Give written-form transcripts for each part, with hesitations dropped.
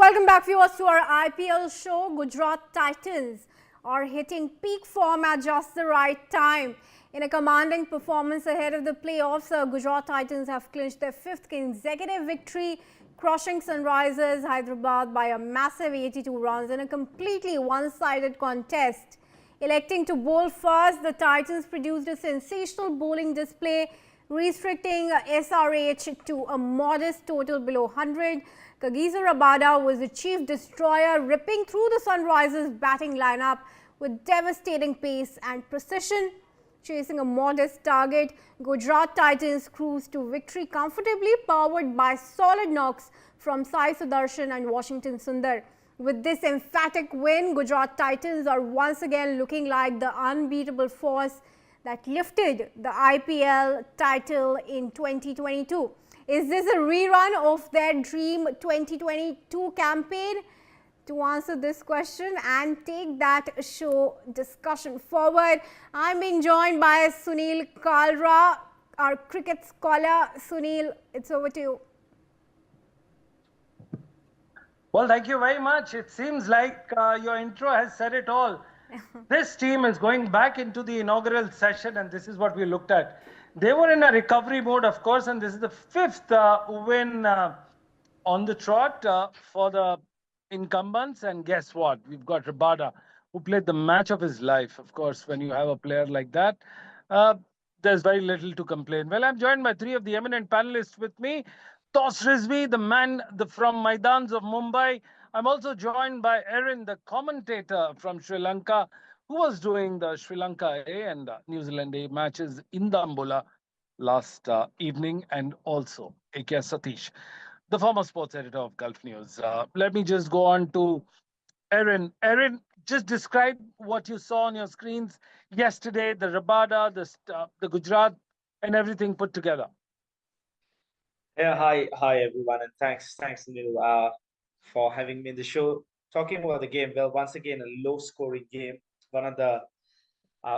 Welcome back, viewers, to our IPL show. Gujarat Titans are hitting peak form at just the right time. In a commanding performance ahead of the playoffs, Gujarat Titans have clinched their fifth consecutive victory, crushing Sunrisers Hyderabad by a massive 82 runs in a completely one-sided contest. Electing to bowl first, the Titans produced a sensational bowling display, restricting SRH to a modest total below 100. Kagiso Rabada was the chief destroyer, ripping through the Sunrisers batting lineup with devastating pace and precision. Chasing a modest target, Gujarat Titans cruised to victory comfortably, powered by solid knocks from Sai Sudarshan and Washington Sundar. With this emphatic win, Gujarat Titans are once again looking like the unbeatable force that lifted the IPL title in 2022. Is this a rerun of their dream 2022 campaign? To answer this question and take that show discussion forward, I'm being joined by Sunil Kalra, our cricket scholar. Sunil, it's over to you. Well, thank you very much. It seems like your intro has said it all. This team is going back into the inaugural session, and this is what we looked at. They were in a recovery mode, of course, and this is the fifth win on the trot for the incumbents. And guess what? We've got Rabada, who played the match of his life. Of course, when you have a player like that, there's very little to complain. Well, I'm joined by three of the eminent panelists with me. Tos Rizvi, the man from Maidans of Mumbai. I'm also joined by Erin, the commentator from Sri Lanka, who was doing the Sri Lanka A and New Zealand A matches in the Ambola last evening, and also A.K. Satish, the former sports editor of Gulf News. Let me just go on to Erin. Erin, just describe what you saw on your screens yesterday, the Rabada, the Gujarat, and everything put together. Yeah, hi everyone, and thanks Sunil for having me in the show. Talking about the game, well, once again a low-scoring game, one of the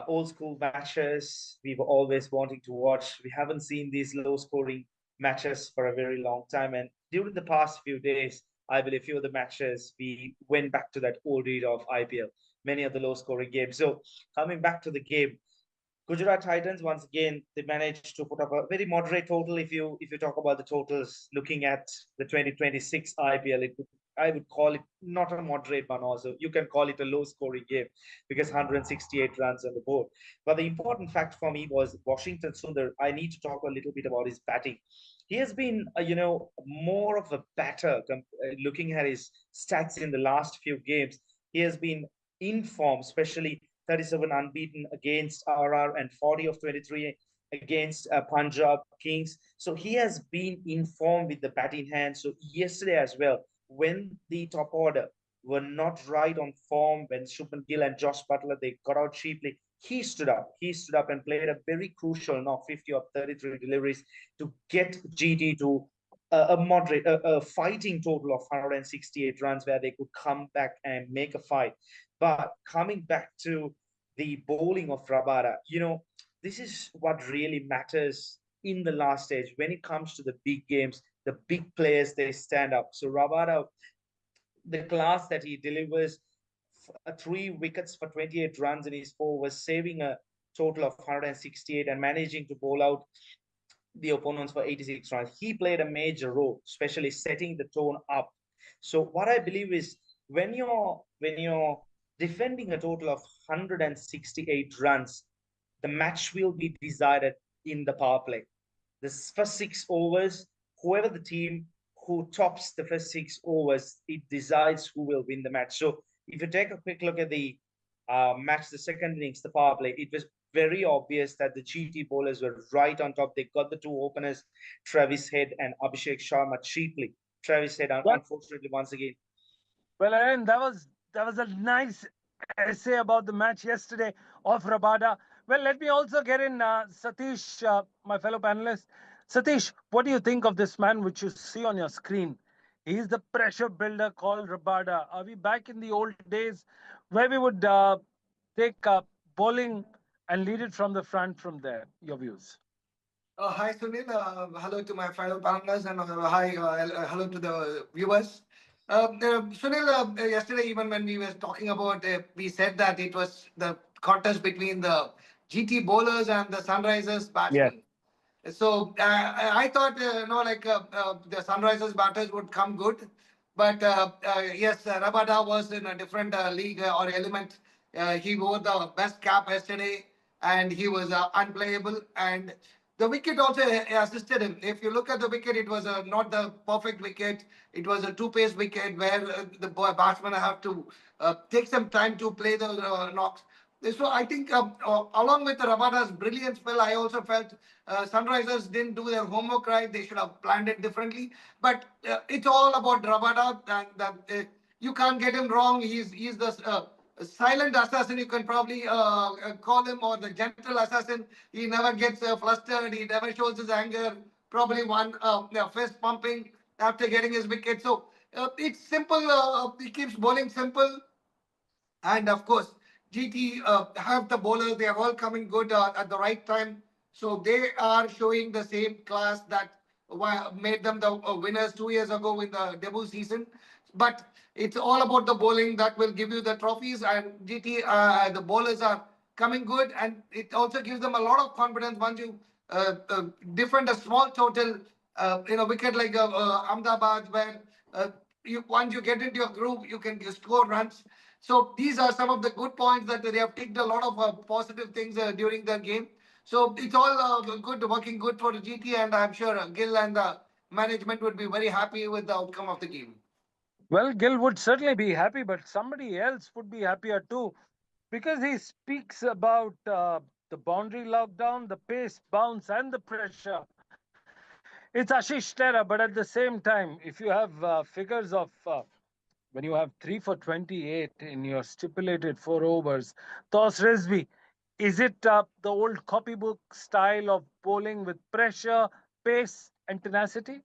old-school matches we were always wanting to watch. We haven't seen these low-scoring matches for a very long time, and during the past few days, I believe few of the matches we went back to that old era of IPL. Many of the low-scoring games. So coming back to the game. Gujarat Titans, once again, they managed to put up a very moderate total. If you talk about the totals, looking at the 2026 IPL, I would call it not a moderate one also. You can call it a low-scoring game because 168 runs on the board. But the important fact for me was Washington Sundar. I need to talk a little bit about his batting. He has been, more of a batter. Looking at his stats in the last few games, he has been in form, especially 37 unbeaten against RR and 40 of 23 against Punjab Kings. So he has been informed with the batting hand. So yesterday as well, when the top order were not right on form, when Shubman Gill and Josh Butler, they got out cheaply, he stood up. He stood up and played a very crucial knock, 50 of 33 deliveries to get GT to a fighting total of 168 runs where they could come back and make a fight. But coming back to the bowling of Rabada, this is what really matters in the last stage. When it comes to the big games, the big players, they stand up. So Rabada, the class that he delivers, 3 wickets for 28 runs in his 4 was saving a total of 168 and managing to bowl out the opponents for 86 runs. He played a major role, especially setting the tone up. So what I believe is when you're defending a total of 168 runs, the match will be decided in the power play. The first 6 overs, whoever the team who tops the first 6 overs, it decides who will win the match. So if you take a quick look at the match, the second innings, the power play, it was very obvious that the GT bowlers were right on top. They got the 2 openers, Travis Head and Abhishek Sharma, cheaply. Travis Head, unfortunately, once again. Well, Aaron, that was a nice essay about the match yesterday of Rabada. Well, let me also get in Satish, my fellow panelist. Satish, what do you think of this man which you see on your screen? He's the pressure builder called Rabada. Are we back in the old days where we would take bowling and lead it from the front from there? Your views. Hi, Sunil. Hello to my fellow panelists and hello to the viewers. Sunil, yesterday, even when we were talking about, we said that it was the contest between the GT bowlers and the Sunrisers Yes. batsmen. So I thought, the Sunrisers batters would come good, but yes, Rabada was in a different league or element. He wore the best cap yesterday, and he was unplayable. And the wicket also assisted him. If you look at the wicket, it was not the perfect wicket. It was a two-pace wicket where the batsmen have to take some time to play the knocks. So I think along with the Rabada's brilliant spell, I also felt Sunrisers didn't do their homework right. They should have planned it differently. But it's all about Rabada, and you can't get him wrong. He's the silent assassin, you can probably call him, or the gentle assassin. He never gets flustered. He never shows his anger. Probably one fist pumping after getting his wicket. So it's simple. He keeps bowling simple. And of course, GT have the bowlers. They are all coming good at the right time. So they are showing the same class that made them the winners 2 years ago in the debut season. But it's all about the bowling that will give you the trophies. And GT, the bowlers are coming good. And it also gives them a lot of confidence once you defend a small total, in a wicket like Ahmedabad, where once you get into your groove, you can score runs. So these are some of the good points that they have ticked a lot of positive things during the game. So it's all good, working good for the GT, and I'm sure Gill and the management would be very happy with the outcome of the game. Well, Gil would certainly be happy, but somebody else would be happier too, because he speaks about the boundary lockdown, the pace, bounce, and the pressure. It's Ashish Tera, but at the same time, if you have figures of when you have 3 for 28 in your stipulated 4 overs, Toss Rizvi, is it the old copybook style of bowling with pressure, pace, and tenacity?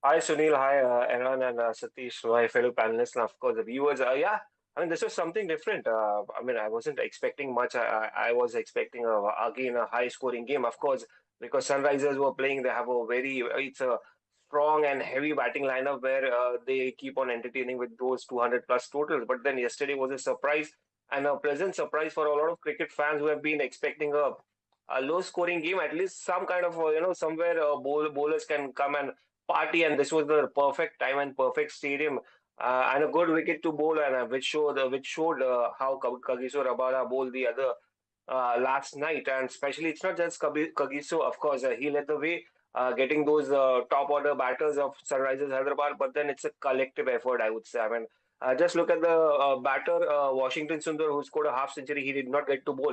Hi Sunil, hi Aaron and Satish, my fellow panelists, and of course the viewers. Yeah, I mean this was something different. I mean I wasn't expecting much. I was expecting again a high scoring game. Of course, because Sunrisers were playing, they have a very it's a strong and heavy batting lineup where they keep on entertaining with those 200 plus totals. But then yesterday was a surprise and a pleasant surprise for a lot of cricket fans who have been expecting a low scoring game. At least some kind of somewhere bowlers can come and party, and this was the perfect time and perfect stadium, and a good wicket to bowl, and which showed how Kagiso Rabada bowled the other last night, and especially it's not just Kagiso, of course, he led the way. Getting those top order batters of Sunrisers Hyderabad, but then it's a collective effort, I would say. I mean, just look at the batter Washington Sundar, who scored a half century. He did not get to bowl.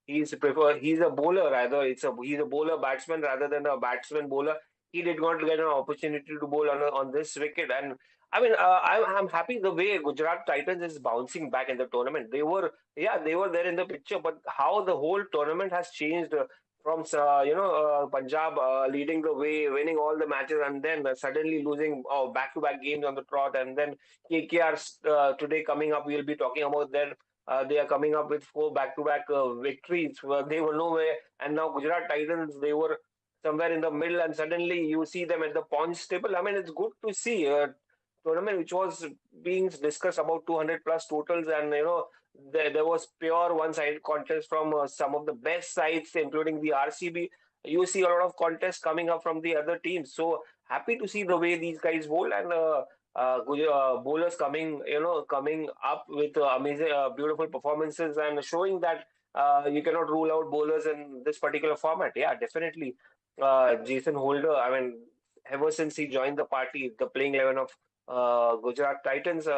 He's a bowler rather. He's a bowler batsman rather than a batsman bowler. He did not get an opportunity to bowl on this wicket. And I mean, I'm happy the way Gujarat Titans is bouncing back in the tournament. They were there in the picture, but how the whole tournament has changed from Punjab leading the way, winning all the matches, and then suddenly losing back-to-back games on the trot, and then KKR today coming up. We'll be talking about them. They are coming up with 4 back-to-back victories. They were nowhere, and now Gujarat Titans, they were somewhere in the middle, and suddenly you see them at the points table. I mean, it's good to see a tournament which was being discussed about 200 plus totals, and there was pure one-sided contest from some of the best sides, including the RCB. You see a lot of contests coming up from the other teams. So happy to see the way these guys bowl, and bowlers coming up with amazing, beautiful performances, and showing that you cannot rule out bowlers in this particular format. Yeah, definitely. Jason Holder, I mean, ever since he joined the party, the playing 11 of Gujarat Titans,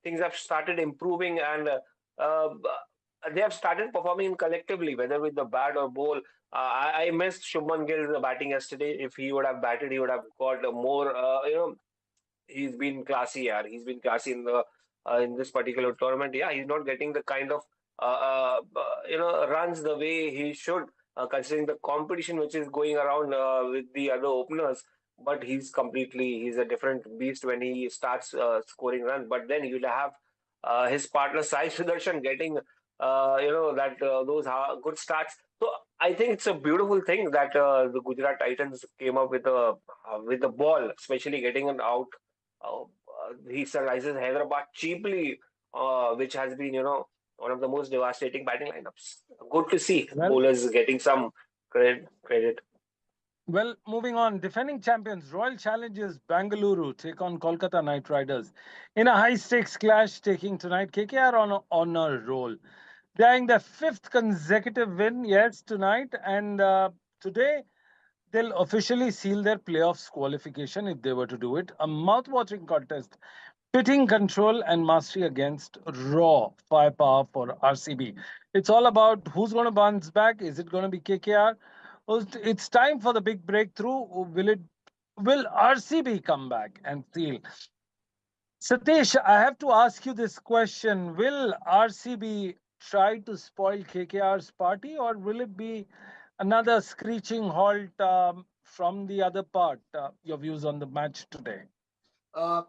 things have started improving, and uh, they have started performing collectively, whether with the bat or ball. I missed Shubman Gill's batting yesterday. If he would have batted, he would have got more. He's been classy, yeah. He's been classy in this particular tournament. Yeah, he's not getting the kind of runs the way he should, considering the competition which is going around with the other openers. But he's a different beast when he starts scoring runs. But then you'll have his partner Sai Sudarshan getting that those good starts. So I think it's a beautiful thing that the Gujarat Titans came up with the ball, especially getting an out he Sunrises Hyderabad cheaply, which has been, one of the most devastating batting lineups. Good to see Well, bowlers getting some credit. well, moving on. Defending champions Royal Challengers Bengaluru take on Kolkata Knight Riders in a high-stakes clash taking tonight. KKR on a roll. They're having their fifth consecutive win, yes, tonight. And today, they'll officially seal their playoffs qualification if they were to do it. A mouth-watering contest, pitting control and mastery against raw firepower for RCB. It's all about who's going to bounce back. Is it going to be KKR? It's time for the big breakthrough. Will RCB come back and seal? Satish, I have to ask you this question. Will RCB try to spoil KKR's party, or will it be another screeching halt from the other part? Your views on the match today? Uh,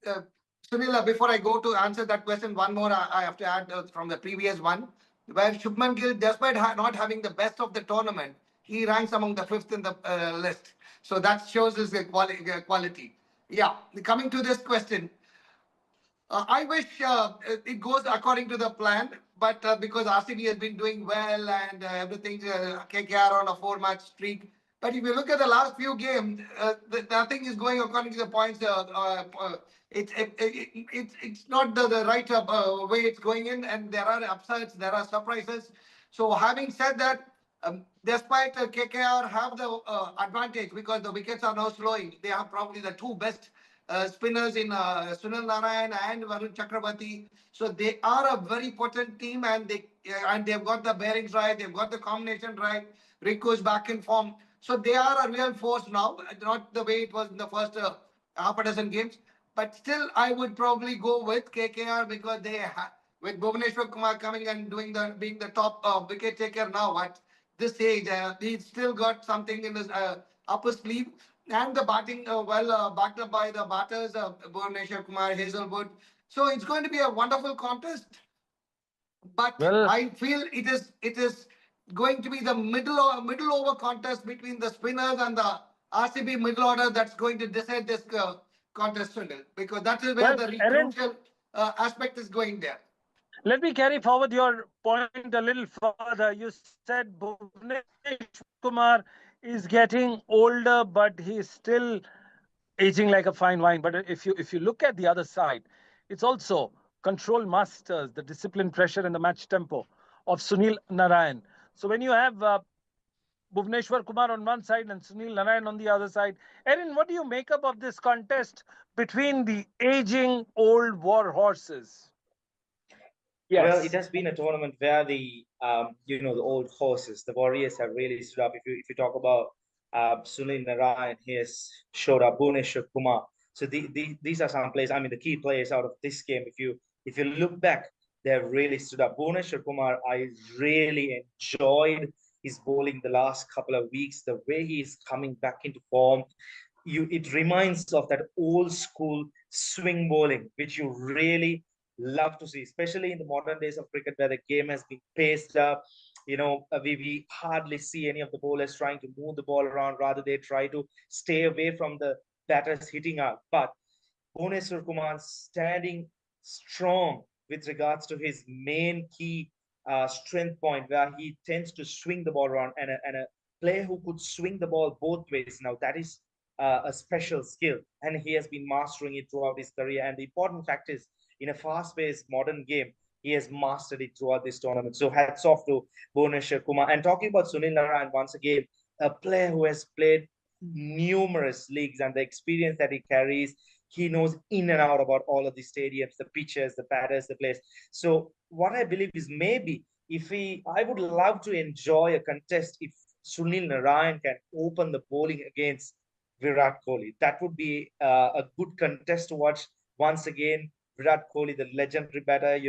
uh, Sunil, before I go to answer that question, one more I have to add from the previous one, where Shubman Gill, despite not having the best of the tournament, he ranks among the fifth in the list. So that shows his quality. Yeah, coming to this question, I wish it goes according to the plan, but because RCB has been doing well and everything, KKR on a 4-match streak. But if you look at the last few games, nothing is going according to the points. It's not the right way it's going in, and there are upsets, there are surprises. So having said that, despite KKR have the advantage because the wickets are now slowing, they have probably the two best spinners in Sunil Narayan and Varun Chakrabarti. So they are a very potent team, and they've got the bearings right, they've got the combination right. Rico's back in form, so they are a real force now. Not the way it was in the first half a dozen games, but still I would probably go with KKR because with Bhuvaneshwar Kumar coming and being the top wicket taker now at this age, he's still got something in his upper sleeve. And the batting, backed up by the batters, Bhuvaneshwar Kumar, Hazelwood. So it's going to be a wonderful contest. But Well, I feel it is going to be the middle over contest between the spinners and the RCB middle order that's going to decide this contest, Sunil, because that is where well, the Erin, crucial aspect is going there. let me carry forward your point a little further. You said Bhuvnesh Kumar is getting older, but he's still aging like a fine wine. But if you look at the other side, it's also control masters, the discipline, pressure, and the match tempo of Sunil Narayan. So when you have Bhuvneshwar Kumar on one side and Sunil Narayan on the other side, Erin, what do you make up of this contest between the aging old war horses? Well, it Yes. has been a tournament where the old horses, the Warriors have really stood up. If you talk about Sunil Narayan, he has showed up. Bhuvaneshwar Kumar. So these are some players. I mean, the key players out of this game. If you look back, they have really stood up. Bhuvaneshwar Kumar, I really enjoyed his bowling the last couple of weeks. The way he is coming back into form, it reminds of that old school swing bowling, which you really love to see, especially in the modern days of cricket where the game has been paced up. We hardly see any of the bowlers trying to move the ball around. Rather, they try to stay away from the batters hitting out. But Bhuvaneshwar Kumar standing strong with regards to his main key strength point, where he tends to swing the ball around, and a player who could swing the ball both ways. Now, that is a special skill, and he has been mastering it throughout his career. And the important fact is, in a fast-paced modern game, he has mastered it throughout this tournament. So hats off to Bhuvaneshwar Kumar. And talking about Sunil Narayan once again, a player who has played numerous leagues, and the experience that he carries, he knows in and out about all of the stadiums, the pitches, the batters, the players. So what I believe is, maybe I would love to enjoy a contest if Sunil Narayan can open the bowling against Virat Kohli. That would be a good contest to watch. Once again, Virat Kohli, the legendary batter,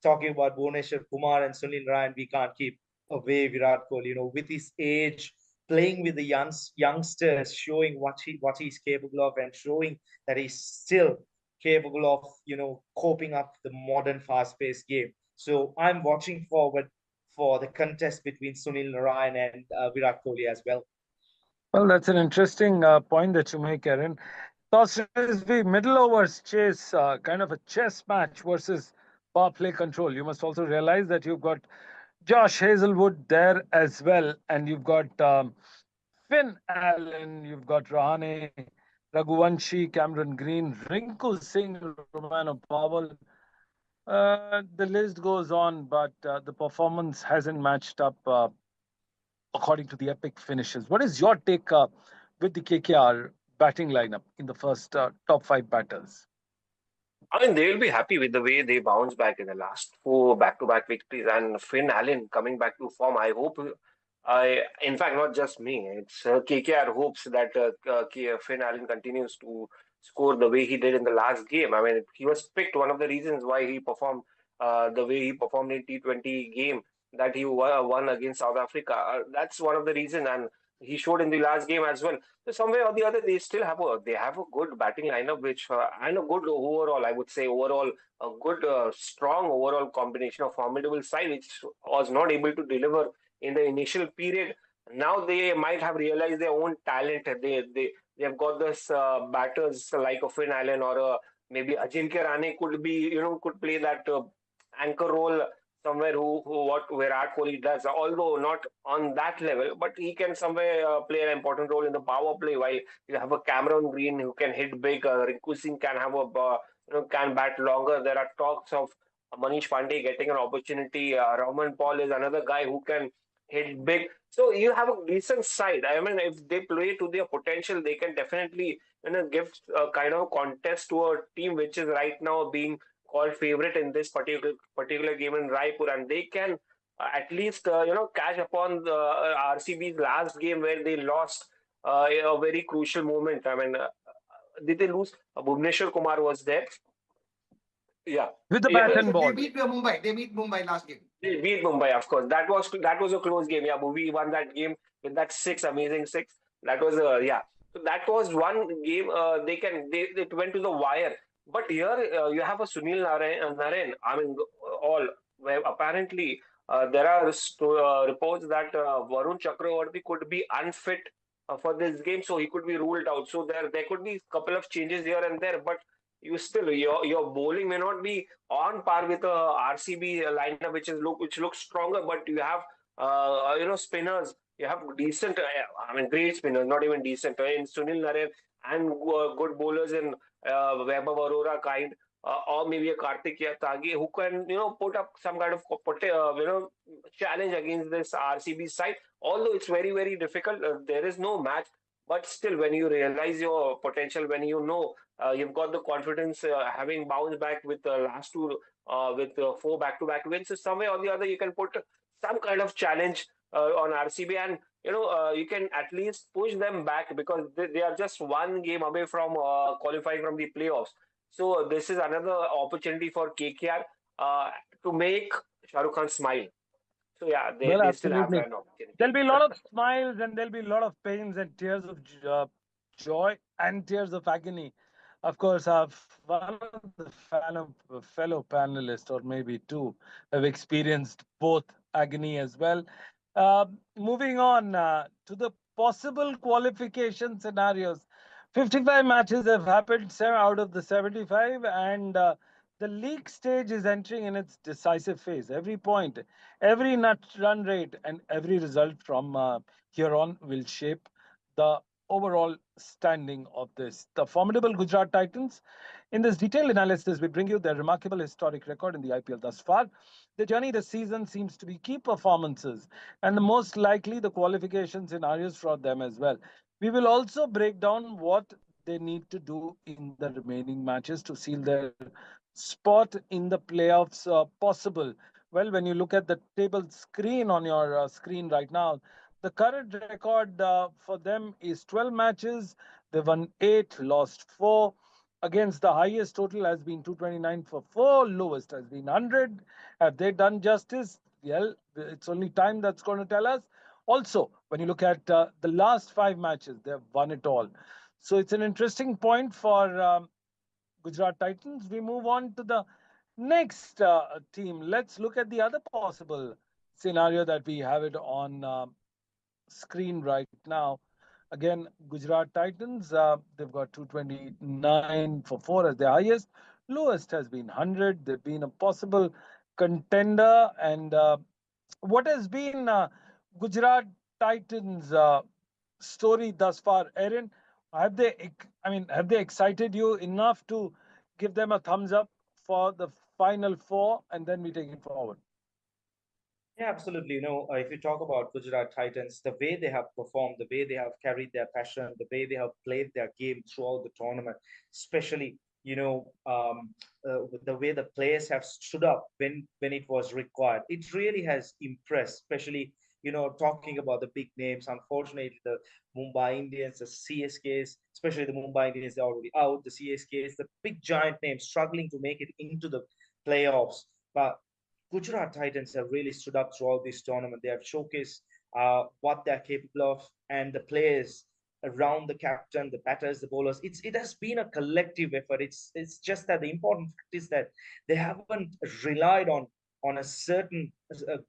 talking about Bhuvaneshwar Kumar and Sunil Narayan, we can't keep away Virat Kohli, with his age, playing with the youngsters, showing what he's capable of, and showing that he's still capable of, coping up the modern fast-paced game. So I'm watching forward for the contest between Sunil Narayan and Virat Kohli as well. Well, that's an interesting point that you make, Erin. Toss Rizvi, middle overs chase, kind of a chess match versus power play control. You must also realize that you've got Josh Hazelwood there as well, and you've got Finn Allen, you've got Rahane, Raghuvanshi, Cameron Green, Rinku Singh, Romano Powell. The list goes on, but the performance hasn't matched up according to the epic finishes. What is your take with the KKR batting lineup in the first top five batters? I mean, they will be happy with the way they bounced back in the last four back-to-back victories, and Finn Allen coming back to form. I hope, in fact, not just me. It's KKR hopes that Finn Allen continues to score the way he did in the last game. I mean, he was picked one of the reasons why he performed the way he performed in T20 game that he won against South Africa. That's one of the reasons, and he showed in the last game as well. So somewhere or the other, they have a good batting lineup, which and a good overall, I would say overall a good strong overall combination of formidable side, which was not able to deliver in the initial period. Now they might have realized their own talent. They have got this batters like a Finn Allen or maybe Ajinkya Rane could play that anchor role somewhere who what Virat Kohli does, although not on that level, but he can somewhere play an important role in the power play. While you have a Cameron Green who can hit big, Rinku Singh can have a can bat longer. There are talks of Manish Pandey getting an opportunity. Rahman Paul is another guy who can hit big. So you have a decent side. I mean, if they play to their potential, they can definitely give a kind of contest to a team which is right now being called favorite in this particular game in Raipur, and they can at least catch upon the RCB's last game where they lost a very crucial moment. I mean, did they lose? Bhuvneshwar Kumar was there. Yeah, With the yeah. bat and ball. They beat Mumbai. They beat Mumbai last game. They beat Mumbai, of course. That was a close game. Yeah, Bhuvi won that game with that amazing six. That was yeah. So that was one game. They went to the wire. But here you have a Sunil Narain. I mean, all where apparently there are reports that Varun Chakravarti could be unfit for this game, so he could be ruled out. So there could be a couple of changes here and there, but your bowling may not be on par with a RCB lineup, which looks stronger, but you have spinners. You have decent, I mean, great spinners, not even decent. In Sunil Narain and good bowlers in Vaibhav Arora kind, or maybe a Kartik Tyagi who can put up some kind of challenge against this RCB side. Although it's very very difficult, there is no match. But still, when you realize your potential, when you've got the confidence, having bounced back with the last two, with four back-to-back wins, so somewhere or the other, you can put some kind of challenge on RCB, and you can at least push them back because they are just one game away from qualifying from the playoffs. So this is another opportunity for KKR to make Shah Rukh Khan smile. So yeah, Well, they still have absolutely. an opportunity. There'll be a lot of smiles and there'll be a lot of pains and tears of joy and tears of agony. Of course, one of the fellow panelists, or maybe two, have experienced both agony as well. Uh, Moving on to the possible qualification scenarios. 55 matches have happened, out of the 75, and the league stage is entering in its decisive phase. Every point, every nut run rate, and every result from here on will shape the overall standing of this. The formidable Gujarat Titans. In this detailed analysis, we bring you their remarkable historic record in the IPL thus far. The journey this season seems to be key performances and the most likely the qualification scenarios for them as well. We will also break down what they need to do in the remaining matches to seal their spot in the playoffs possible. Well, when you look at the table screen on your screen right now, the current record for them is 12 matches. They've won 8, lost 4. Against the highest total has been 229 for 4, lowest has been 100. Have they done justice? Well, it's only time that's going to tell us. Also, when you look at the last 5 matches, they've won it all. So it's an interesting point for Gujarat Titans. We move on to the next team. Let's look at the other possible scenario that we have it on screen right now. Again, Gujarat Titans, they've got 229 for 4 as their highest. Lowest has been 100. They've been a possible contender. And what has been Gujarat Titans' story thus far, Erin? Have they excited you enough to give them a thumbs up for the final four, and then we take it forward? Yeah, absolutely. If you talk about Gujarat Titans, the way they have performed, the way they have carried their passion, the way they have played their game throughout the tournament, especially, the way the players have stood up when it was required, it really has impressed. Especially, talking about the big names. Unfortunately, the Mumbai Indians, the CSKs, especially the Mumbai Indians, they're already out. The CSKs, the big giant names, struggling to make it into the playoffs. But Gujarat Titans have really stood up throughout this tournament. They have showcased what they're capable of, and the players around the captain, the batters, the bowlers. It has been a collective effort. It's just that the important fact is that they haven't relied on a certain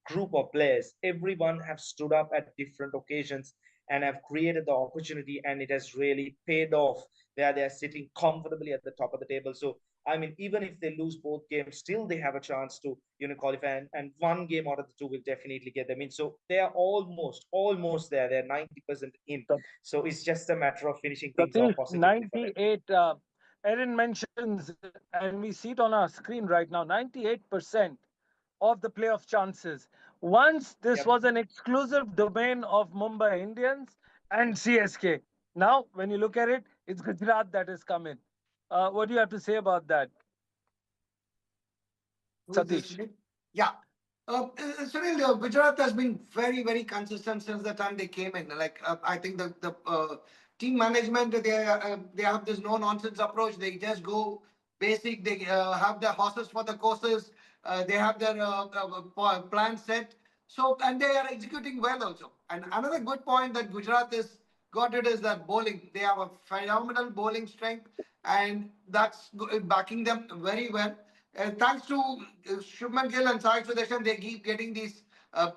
group of players. Everyone have stood up at different occasions and have created the opportunity, and it has really paid off. Where they are sitting comfortably at the top of the table. So I mean, even if they lose both games, still they have a chance to, qualify, and one game out of the two will definitely get them in. So they are almost there. They're 90% in. So it's just a matter of finishing things off Satish, positively for them. 98, Erin mentions, and we see it on our screen right now, 98% of the playoff chances. Once this Yep. was an exclusive domain of Mumbai Indians and CSK. Now, when you look at it, it's Gujarat that has come in. What do you have to say about that, Who is this? Satish? Yeah. Sunil, Gujarat has been very, very consistent since the time they came in. Like I think the team management, they have this no nonsense approach. They just go basic. They have their horses for the courses. They have their plan set. So and they are executing well also. And another good point that Gujarat is got it is that bowling. They have a phenomenal bowling strength, and that's backing them very well. Thanks to Shubman Gill and Sai Sudarshan, they keep getting these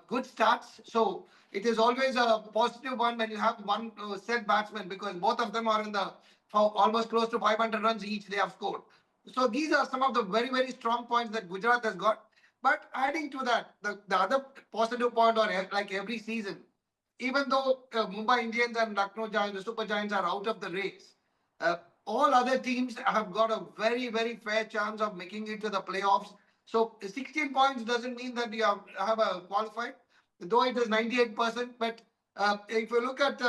good starts. So it is always a positive one when you have one set batsman, because both of them are in the for almost close to 500 runs each they have scored. So these are some of the very, very strong points that Gujarat has got. But adding to that, the other positive point on like every season, even though Mumbai Indians and Lucknow Giants, the Super Giants, are out of the race, uh, all other teams have got a very, very fair chance of making it to the playoffs. So 16 points doesn't mean that you have a qualified, though it is 98%. But if you look at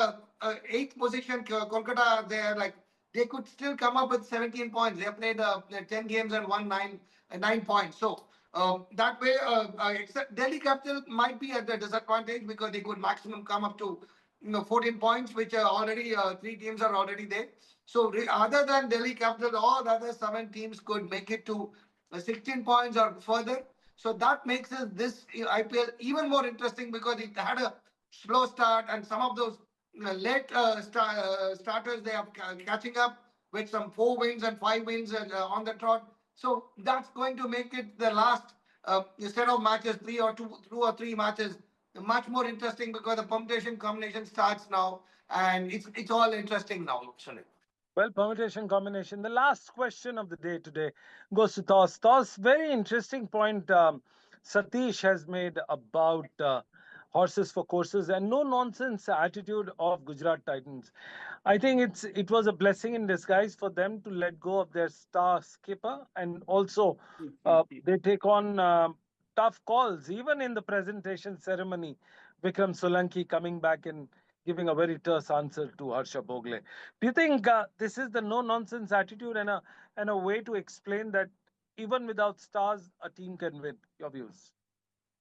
eighth position, Kolkata, they could still come up with 17 points. They have played 10 games and won 9 points. So that way, except Delhi Capital might be at the disadvantage because they could maximum come up to 14 points, which are already three teams are already there. So other than Delhi Capital, all the other seven teams could make it to 16 points or further. So that makes this IPL even more interesting because it had a slow start, and some of those late starters they are catching up with some 4 wins and 5 wins on the trot. So that's going to make it the last set of matches, two or three matches, much more interesting because the permutation combination starts now, and it's all interesting now, Sunil. Well, permutation combination. The last question of the day today goes to Toss. Toss, very interesting point Satish has made about horses for courses and no nonsense attitude of Gujarat Titans. I think it was a blessing in disguise for them to let go of their star skipper, and also they take on tough calls, even in the presentation ceremony. Vikram Solanki coming back and giving a very terse answer to Harsha Bogle. Do you think this is the no nonsense attitude and a way to explain that even without stars, a team can win? Your views?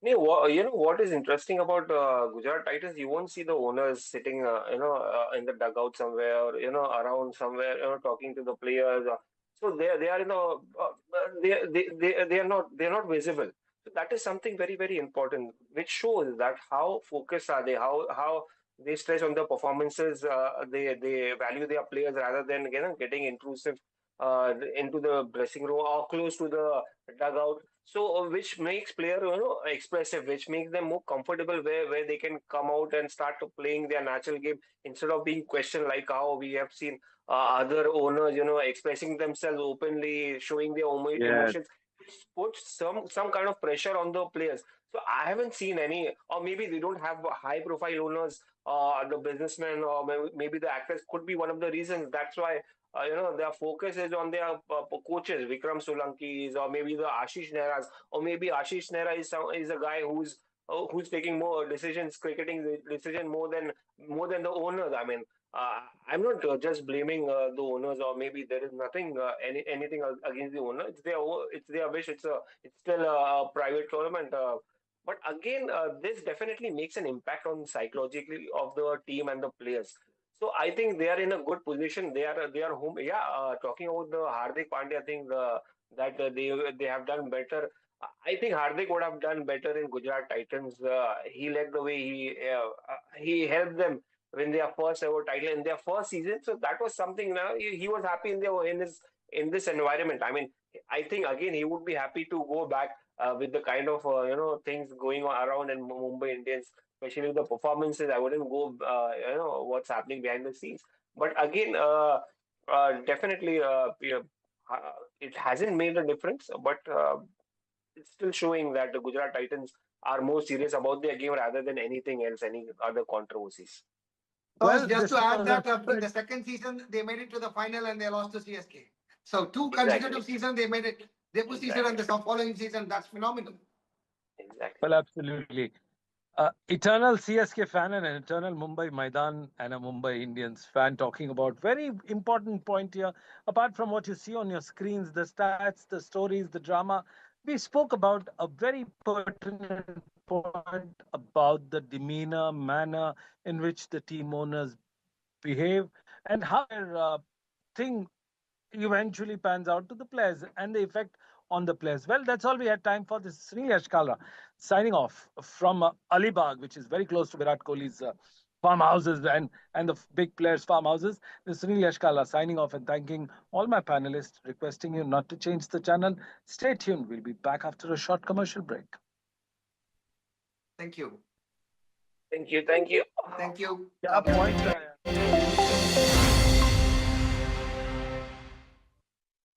What is interesting about Gujarat Titans? You won't see the owners sitting, in the dugout somewhere, or around somewhere, talking to the players. So they are, they are not visible. So that is something very very important, which shows that how focused are they, how they stress on the performances. They value their players rather than getting intrusive into the dressing room or close to the dugout. So, which makes player expressive, which makes them more comfortable where they can come out and start to playing their natural game instead of being questioned like how we have seen other owners, expressing themselves openly, showing their Yes. emotions. Puts some kind of pressure on the players. So I haven't seen any, or maybe they don't have high profile owners, the businessmen, or maybe the actors could be one of the reasons. That's why their focus is on their coaches, Vikram Solankis, or maybe the Ashish Nehras, or maybe Ashish Nehra is a guy who's taking more decisions, cricketing decision more than the owners. I mean, I'm not just blaming the owners, or maybe there is nothing anything against the owner. It's their wish. It's still a private tournament. But again, this definitely makes an impact on psychologically of the team and the players. So I think they are in a good position. They are home. Yeah, talking about the Hardik Pandya thing, that they have done better. I think Hardik would have done better in Gujarat Titans. He led the way. He helped them win their first ever title in their first season. So that was something. Now he was happy in this environment. I mean, I think again he would be happy to go back with the kind of things going on around in Mumbai Indians, especially the performances. I wouldn't go what's happening behind the scenes. But again, definitely, it hasn't made a difference. But it's still showing that the Gujarat Titans are more serious about their game rather than anything else, any other controversies. So just This to add was a that, in the second season, they made it to the final and they lost to CSK. So two Exactly. consecutive seasons, they made it. They position and the following season, that's phenomenal. Exactly. well, absolutely. Eternal CSK fan and an eternal Mumbai Maidan and a Mumbai Indians fan talking about very important point here. Apart from what you see on your screens, the stats, the stories, the drama, we spoke about a very pertinent point about the demeanor, manner in which the team owners behave and how their thing eventually pans out to the players and the effect on the players. Well, that's all we had time for. This is Sunil Yashkala signing off from Alibag, which is very close to Virat Kohli's farmhouses and the big players' farmhouses. This is Sunil Yashkala signing off and thanking all my panelists, requesting you not to change the channel. Stay tuned. We'll be back after a short commercial break. Thank you. Thank you. Thank you. Thank you. क्या point